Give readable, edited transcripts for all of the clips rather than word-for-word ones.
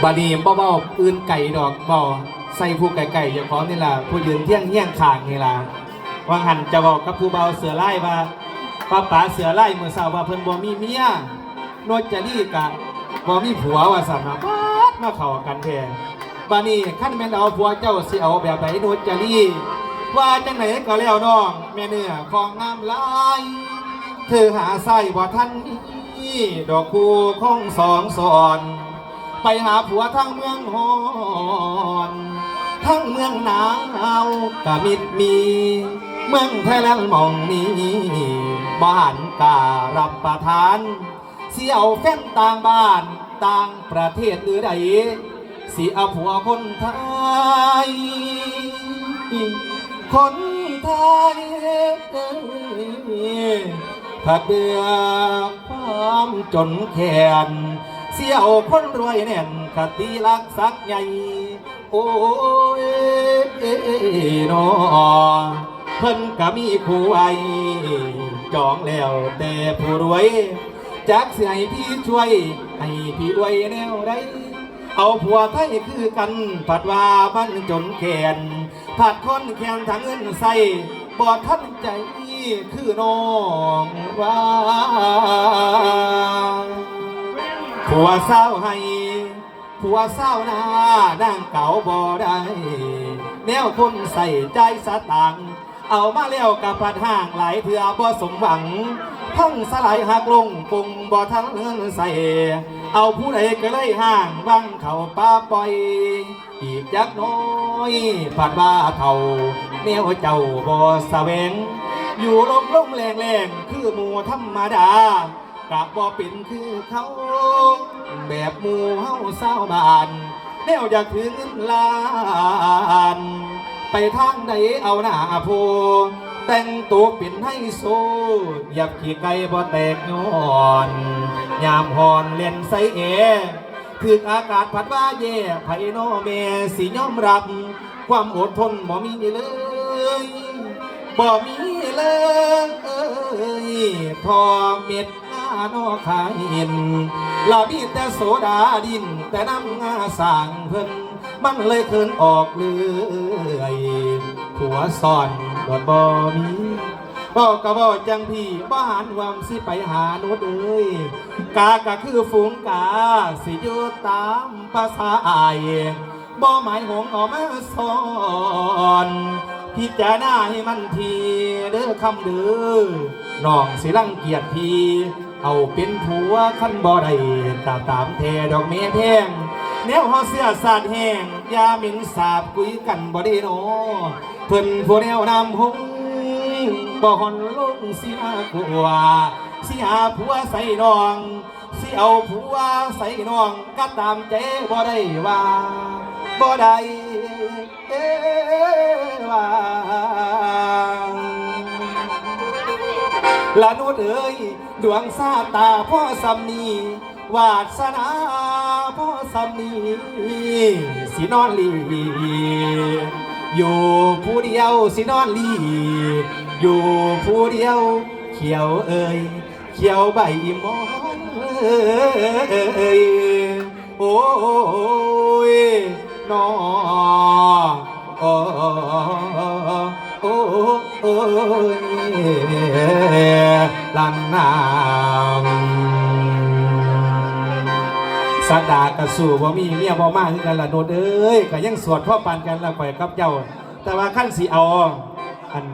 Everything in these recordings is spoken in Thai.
บานีเบาๆอื่นไก่ดอกบ่ใส่ผู้ไก่อย่างของนี่ล่ะผู้ยืนเที่ยงเที่ยงขางนี่ล่ะวางหันจะบอกกับผู้เบาเสือไล่ว่าป้าป๋าเสือไล่เมื่อสาวว่าเพิ่นบ่มีเมียโนจะรีกะบ่มีผัวว่าสั่นนะมาเข้ากันแท้บานีขั้นแม่นเอาผัวเจ้าสิเอาแบบไหนโนจะรีว่าจังไหนก็แล้วน้องแม่เนื้อของงามลายเธอหาใส่บ่ทันนี่ดอกคู่ของสองสอนไปหาผัวทั้งเมืองฮอนทั้งเมืองหนาวกะมิดมีเมืองไทยแลนด์มองนี้บ้านการับประทานสิเอาแฟนต่างบ้านต่างประเทศหรือใดสิเอาผัวคนไทยคนไทยถ้าเบื่อความจนแค้นเสี่ยวคนรวยแน่นคติรักสักใหญ่โอ้ยนอเพิ่นก็มีคู่ไว้จองแล้วแต่ผู้รวยจักสิให้พี่ช่วยให้พี่รวยแนวใดเอาผัวไทยคือกันผัดว่ามันจนแขนผัดคนแขนทางเงินใส่บอดทันใจคือน้องว่าผัวเศร้าให้ผัวเศร้าหน้านางเก่าบ่ได้แนวคนใส่ใจสตังเอามาแล้วกับผัดห่างหลายเถื่อบ่สมหวังทั้งสลายหักลงปุ่งบ่ทั้งเงินใส่เอาผู้ใดก็เลยห่างวังเขาป้าปล่อยอีกจักน้อยผัดว่าเขาแนวเจ้าบ่สะแวงอยู่ลมแรงคือหมู่ธรรมดากะบ่เป็นคือเขาแบบหมู่เฮาเศร้าบานแนวอยากถึงล้านไปทางใดเอาหน้าโพแต่งตัวเป็นให้โซอยากขี่ไก่บ่แตกย้อนยามหอนเล่นใส่เอถึกอากาศผัดว่าแย่ไผโนเมสิยอมรับความอดทนบ่มีเลยบ่มีเลยทอเม็ดงาโนขายหินเรามีแต่โสดาดินแต่น้ำงาสร้างเพิ่นมันเลยเคินออกเลื่อยผัวซ่อนโดดบ่มีบอกก็บอกจังพี่บ้านวามสิไปหาโนดเอ้ยกาก็คือฝูงกาสิอยู่ตามภาษาอายบ่หมายหงออกมาสอนพิจารณาให้มันทีเด้อคำเด้อน้องสิรังเกียจพี่เอาเป็นผัวขั้นบ่ได้ตามเทดอกเมแพงแนวหอเสื้อสาดแห้งยาหมิ่นสาบคุยกันบ่ได้โนเพิ่นผู้แนวนำหงบ่หอนลงสิมากลัวสิหาผัวใส่น้องสิเอาผัวใส่น้องก็ตามใจบ่ได้ว่าบ่ได้ว่าละนุดเอ๋ยดวงซาตาพ่อสำนีวาสนาพ่อสำนีสินอนลีอยู่ผู้เดียวสินอนลีอยู่ผู้เดียวเขียวเอ่ยเขียวใบมอนเอ่ยโอ้ยนอโอ้โอ้โอ้ลันนามสักดากระสู่บ่มีเมียบ่มาคือกันละโนดเอ้ยก็ยังสวดพ่อปานกันละข่อยกับเจ้าแต่ว่าขั้นสิเอาอัน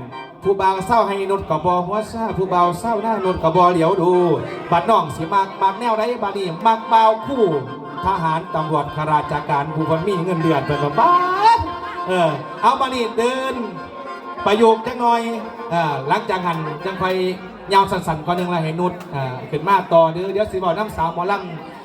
ผู้บ่าวเศร้าให้นดกบ่หัวซาผู้บ่าวเศร้าหน้านดกบ่เหลียวดูบัดน้องสิมักแนวใดบัดนี้มักบ่าวคู่ทหารตำรวจข้าราชการผู้คนมีเงินเดือนเป็นบ้าเอาบัดนี้เดินประโยคจังหน่อยหลังจากหันจังไฟยาวสั่นๆก่อนหนึ่งละให้นุดขึ้นมาต่อเดี๋ยวสิบอกน้ำสาวหมอลำ